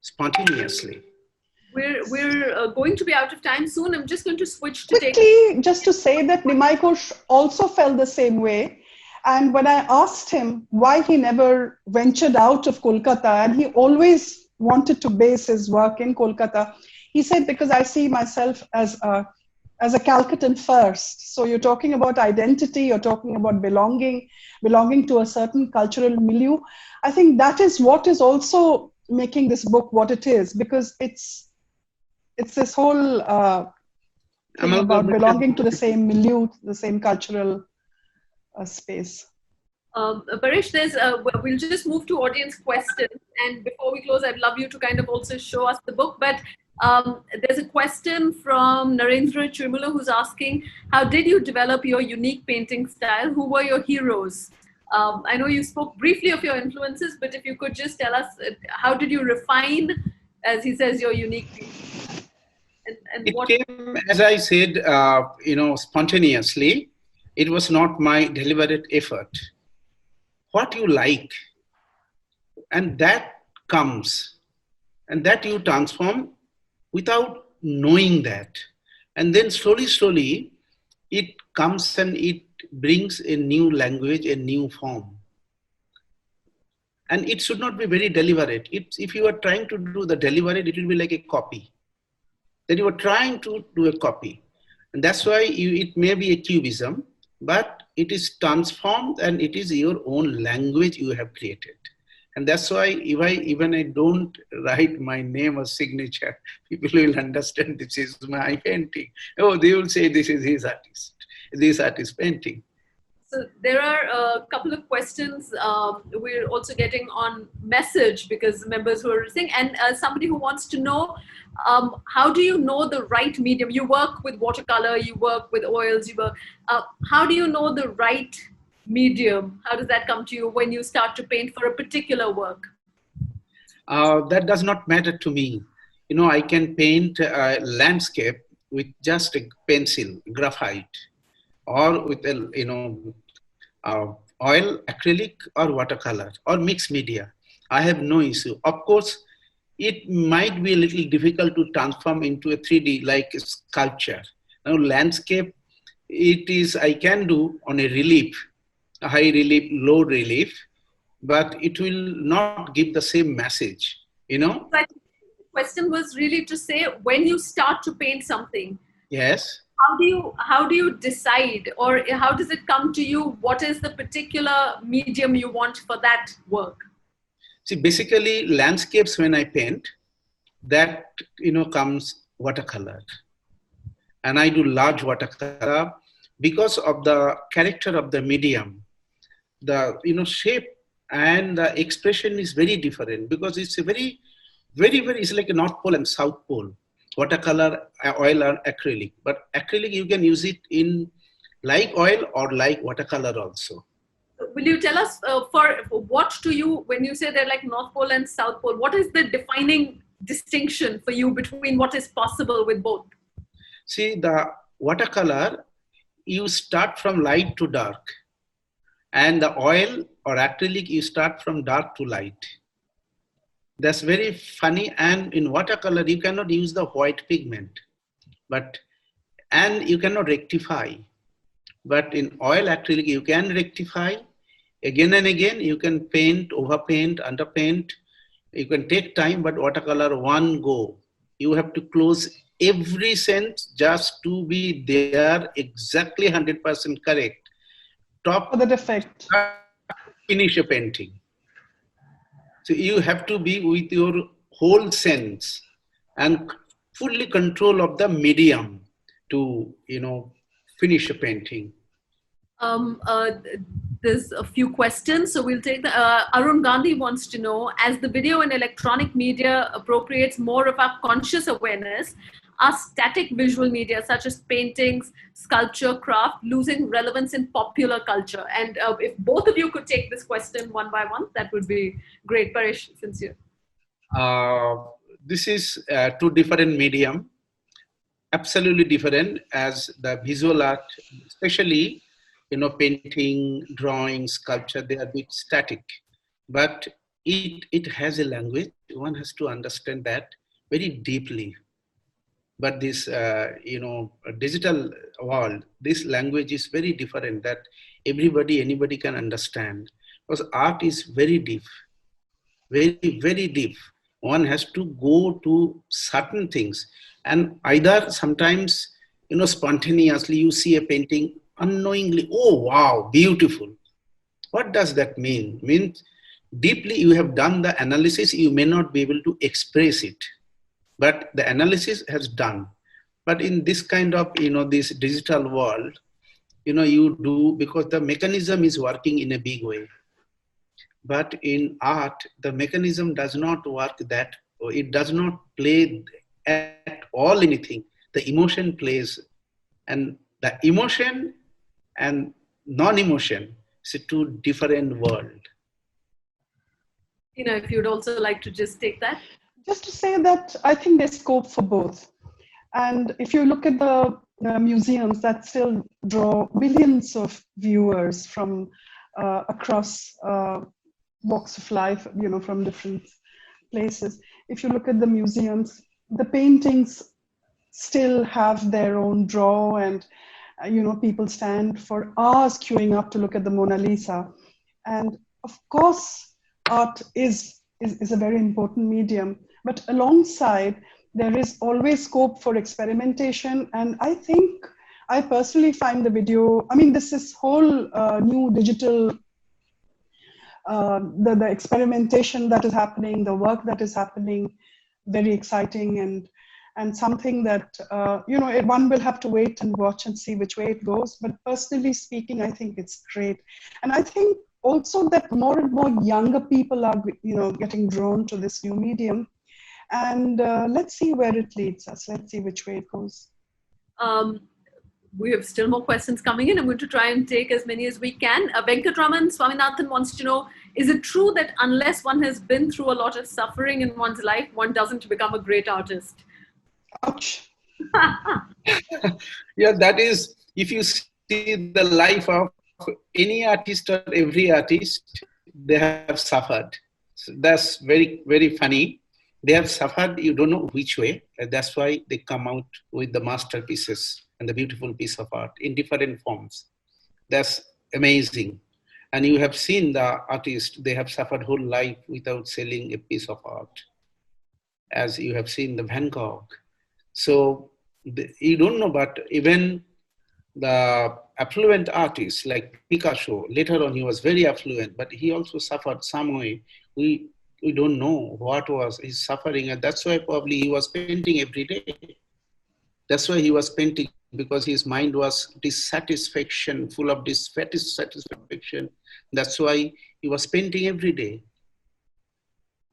spontaneously. We're going to be out of time soon. I'm just going to switch to quickly, just to say that Nemai Ghosh also felt the same way. And when I asked him why he never ventured out of Kolkata, and he always wanted to base his work in Kolkata, he said, because I see myself as a Calcutan first. So you're talking about identity, you're talking about belonging to a certain cultural milieu. I think that is what is also making this book what it is, because it's this whole thing about belonging to the same milieu, the same cultural space. Paresh, we'll just move to audience questions. And before we close, I'd love you to kind of also show us the book. But there's a question from Narendra Chirmula who's asking, how did you develop your unique painting style? Who were your heroes? I know you spoke briefly of your influences, but if you could just tell us, how did you refine, as he says, your unique painting? And it came, as I said, spontaneously. It was not my deliberate effort. What you like, and that comes, and that you transform without knowing that. And then slowly, it comes and it brings a new language, a new form. And it should not be very deliberate. If you are trying to do the deliberate, it will be like a copy. That you are trying to do a copy. And that's why it may be a cubism, but it is transformed and it is your own language you have created. And that's why even I don't write my name or signature, people will understand this is my painting. Oh, they will say this is this artist painting. So there are a couple of questions we're also getting on message, because members who are listening, and somebody who wants to know, how do you know the right medium? You work with watercolor, you work with oils, how do you know the right medium? How does that come to you when you start to paint for a particular work? That does not matter to me. I can paint a landscape with just a pencil, graphite, or with oil, acrylic, or watercolor, or mixed media. I have no issue. Of course, it might be a little difficult to transform into a 3D like a sculpture. Now, landscape, I can do on a relief, high relief, low relief, but it will not give the same message, you know? So I think the question was really to say, when you start to paint something, Yes. how do you decide, or how does it come to you? What is the particular medium you want for that work? See, basically landscapes when I paint, that, comes watercolor. And I do large watercolor because of the character of the medium. The, shape and the expression is very different because it's a very, it's like a North Pole and South Pole. Watercolor, oil or acrylic. But acrylic, you can use it in like oil or like watercolor also. Will you tell us, for what to you, when you say they're like North Pole and South Pole, what is the defining distinction for you between what is possible with both? See, the watercolor, you start from light to dark. And the oil or acrylic, you start from dark to light. That's very funny. And in watercolor, you cannot use the white pigment, and you cannot rectify. But in oil acrylic, you can rectify. Again and again, you can paint, overpaint, underpaint. You can take time, but watercolor, one go. You have to close every sense just to be there exactly 100% correct. Top For the defect. finish a painting. So you have to be with your whole sense and fully control of the medium to, finish a painting. Um, uh, there's a few questions, so we'll take the. Arun Gandhi wants to know: as the video and electronic media appropriates more of our conscious awareness, are static visual media such as paintings, sculpture, craft losing relevance in popular culture? And if both of you could take this question one by one, that would be great. Paresh, since you. This is two different medium, absolutely different, as the visual art, especially, painting, drawing, sculpture, they are a bit static. But it has a language. One has to understand that very deeply. But this, digital world, this language is very different that anybody can understand. Because art is very deep, very deep. One has to go to certain things. And either sometimes, spontaneously you see a painting unknowingly, oh, wow, beautiful. What does that mean? Means deeply you have done the analysis, you may not be able to express it, but the analysis has done. But in this kind of, this digital world, you do, because the mechanism is working in a big way. But in art, the mechanism does not work that, or it does not play at all anything. The emotion plays, and the emotion and non-emotion is a two different world. If you'd also like to just take that. Just to say that I think there's scope for both. And if you look at the museums that still draw billions of viewers from across walks of life, from different places. If you look at the museums, the paintings still have their own draw, and people stand for hours queuing up to look at the Mona Lisa. And of course, art is a very important medium, but alongside, there is always scope for experimentation. And I personally find the video, this is whole new digital, the experimentation that is happening, the work that is happening, very exciting, and something that, one will have to wait and watch and see which way it goes. But personally speaking, I think it's great. And I think also that more and more younger people are, getting drawn to this new medium. And let's see where it leads us. Let's see which way it goes. We have still more questions coming in. I'm going to try and take as many as we can. Venkatraman Swaminathan wants to know, is it true that unless one has been through a lot of suffering in one's life, one doesn't become a great artist? Ouch. Yeah, that is, if you see the life of any artist or every artist, they have suffered. So that's very, very funny. They have suffered, you don't know which way. That's why they come out with the masterpieces and the beautiful piece of art in different forms. That's amazing. And you have seen the artist, they have suffered whole life without selling a piece of art, as you have seen the Van Gogh. So you don't know, but even the affluent artists like Picasso, later on he was very affluent, but he also suffered some way. We don't know what was his suffering, and that's why probably he was painting every day. That's why he was painting, because his mind was dissatisfaction, full of dissatisfaction. That's why he was painting every day.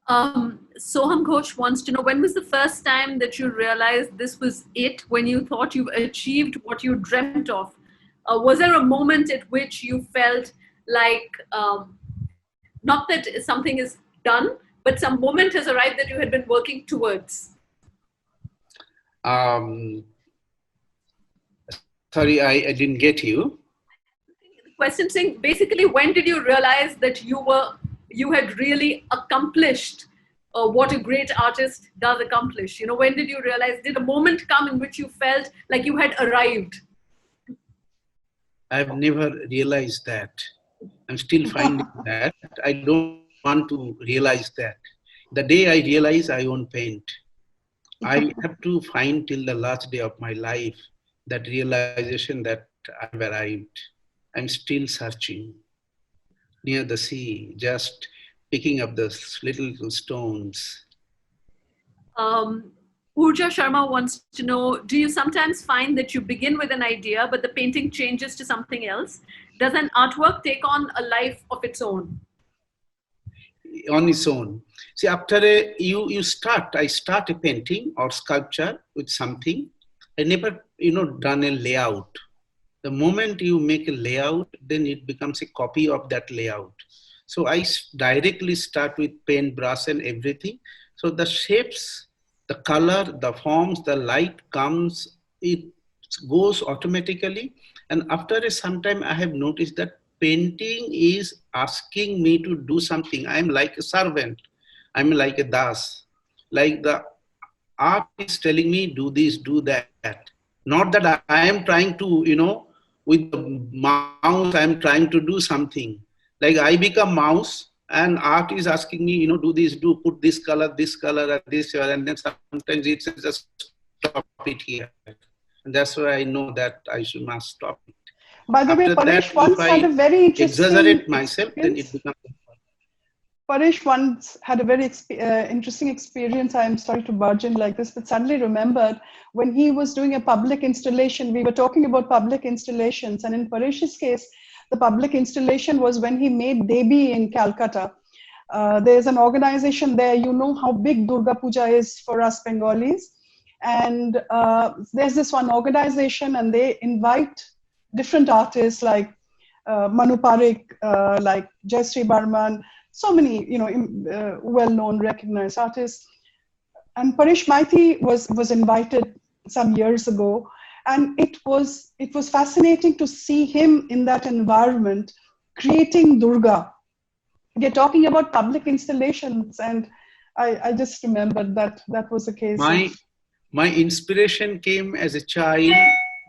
Soham Ghosh wants to know, when was the first time that you realized this was it, when you thought you achieved what you dreamt of? Was there a moment at which you felt like, not that something is done, but some moment has arrived that you had been working towards? Sorry, I didn't get you. The question saying, basically, when did you realize that you had really accomplished what a great artist does accomplish? You know, when did you realize, did a moment come in which you felt like you had arrived? I've never realized that. I'm still finding that. I don't want to realize that. The day I realize, I won't paint. I have to find till the last day of my life that realization that I've arrived. I'm still searching near the sea, just picking up the little stones. Urja Sharma wants to know, do you sometimes find that you begin with an idea, but the painting changes to something else? Does an artwork take on a life of its own? On its own. See, after I start a painting or sculpture with something. I never, done a layout. The moment you make a layout, then it becomes a copy of that layout. So I directly start with paint, brush and everything. So the shapes, the color, the forms, the light comes, it goes automatically. And after some time, I have noticed that painting is asking me to do something. I'm like a servant. I'm like a das. Like the art is telling me, do this, do that. Not that I am trying to, with the mouse, I'm trying to do something. Like I become mouse and art is asking me, do this, put this color, and this color. And then sometimes it's just stop it here. And that's why I know that must stop it. By the way, Paresh once had a very interesting exaggerate myself, then it becomes. Paresh once had a very interesting experience. I'm sorry to barge in like this, but suddenly remembered when he was doing a public installation. We were talking about public installations, and in Paresh's case, the public installation was when he made Devi in Calcutta. There's an organization there. You know how big Durga Puja is for us Bengalis, and there's this one organization, and they invite different artists like Manu Parekh, like Jayashree Barman, so many, well-known, recognized artists. And Paresh Maity was invited some years ago, and it was fascinating to see him in that environment, creating Durga. We're talking about public installations, and I just remembered that was the case. My inspiration came as a child,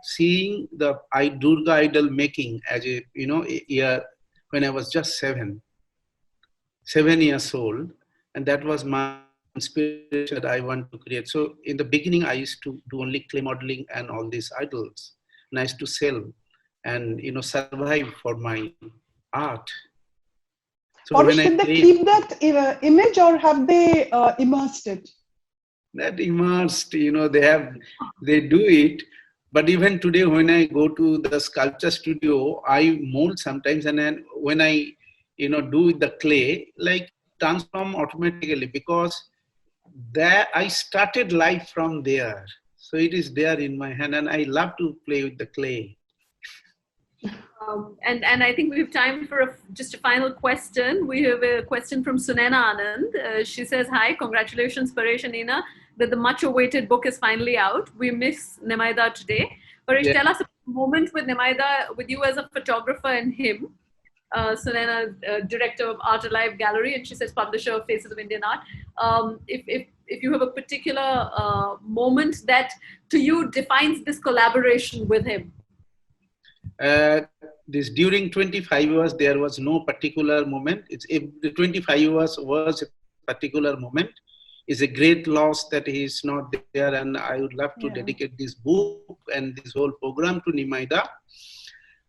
seeing the Durga idol making as a year when I was just 7 years old, and that was my inspiration that I want to create. So in the beginning, I used to do only clay modeling and all these idols, and I used to sell and survive for my art. So Paresh, did they keep that image, or have they immersed it? That immersed, they do it. But even today, when I go to the sculpture studio, I mold sometimes, and then when I do with the clay, like transform automatically, because there I started life from there. So it is there in my hand, and I love to play with the clay. And I think we have time for just a final question. We have a question from Sunena Anand. She says, hi, congratulations, Paresh and Ina, that the much awaited book is finally out. We miss Nemai Da today. Paresh, tell us a moment with Nemai Da, with you as a photographer and him. Sunena, director of Art Alive Gallery, and she says publisher of Faces of Indian Art. If you have a particular moment that to you defines this collaboration with him. this during 25 years, there was no particular moment. The 25 years was a particular moment. It's a great loss that he is not there, and I would love to dedicate this book and this whole program to Nemai Da.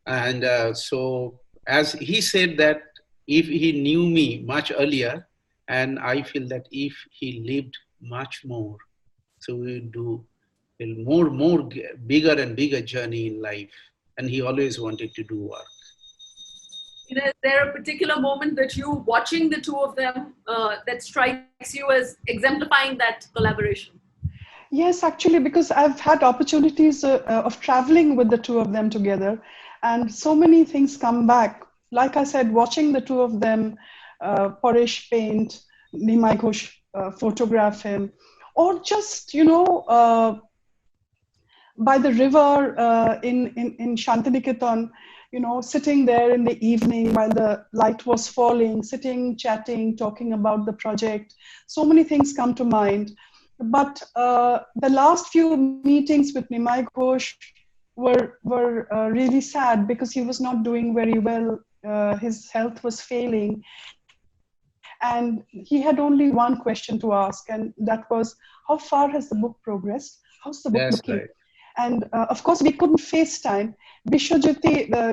And so, as he said that if he knew me much earlier, and I feel that if he lived much more, so we would do a more bigger and bigger journey in life. And he always wanted to do work. Is there a particular moment that you, watching the two of them, that strikes you as exemplifying that collaboration? Yes, actually, because I've had opportunities of traveling with the two of them together, and so many things come back. Like I said, watching the two of them, Paresh paint, Nemai Ghosh photograph him, or just, by the river in Shantiniketan, sitting there in the evening while the light was falling, sitting, chatting, talking about the project. So many things come to mind. But the last few meetings with Nemai Ghosh were really sad because he was not doing very well. His health was failing. And he had only one question to ask, and that was, how far has the book progressed? How's the book looking? Right. And of course, we couldn't FaceTime. Vishwajit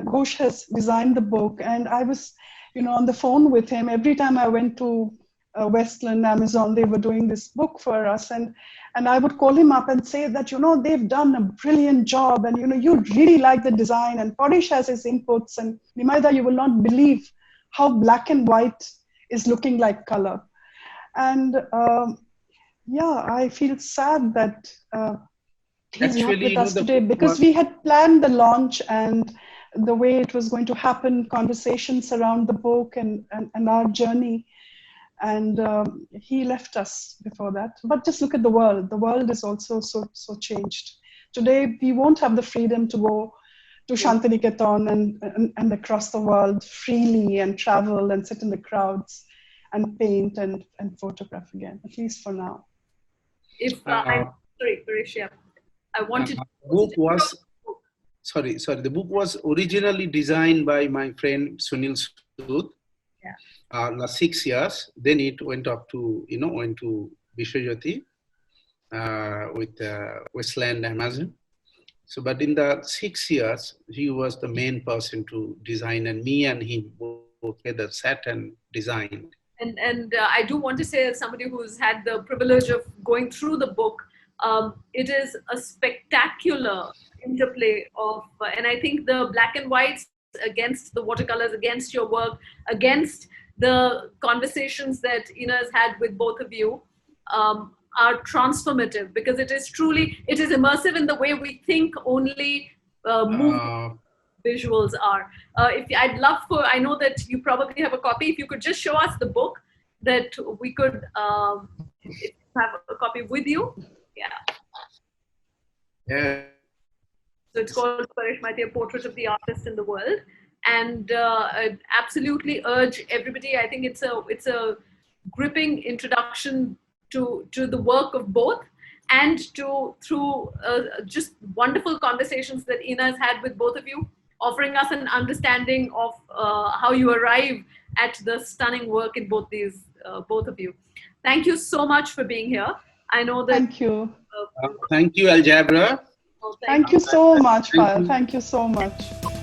Ghosh has designed the book, and I was, on the phone with him. Every time I went to Westland, Amazon, they were doing this book for us. And I would call him up and say that, they've done a brilliant job, and, you really like the design, and Paresh has his inputs, and Nemai Da, you will not believe how black and white is looking like color. And I feel sad that he's not with us today, because we had planned the launch and the way it was going to happen, conversations around the book and our journey. And he left us before that. But just look at the world. The world is also so changed. Today, we won't have the freedom to go to Shantiniketan and across the world freely and travel and sit in the crowds and paint and photograph again, at least for now. Sorry, Paresh, I wanted the book was originally designed by my friend Sunil Sood. Last 6 years. Then it went up to, went to Vishwajyoti with Westland Amazon. So, but in the 6 years, he was the main person to design, and me and him both together sat and designed. And I do want to say, as somebody who's had the privilege of going through the book, it is a spectacular interplay of, and I think the black and whites against the watercolors, against your work, against the conversations that Ina has had with both of you, are transformative, because it is immersive in the way we think only visuals are. I know that you probably have a copy. If you could just show us the book, that we could have a copy with you. Yeah. So it's called Paresh Maity, A Portrait of the Artist in the World. And I absolutely urge everybody. I think it's a gripping introduction to the work of both, and through just wonderful conversations that Ina has had with both of you, offering us an understanding of how you arrive at the stunning work in both of you. Thank you so much for being here. I know that. Thank you. Thank you, Algebra. Thank you so much, Payal. Thank you so much.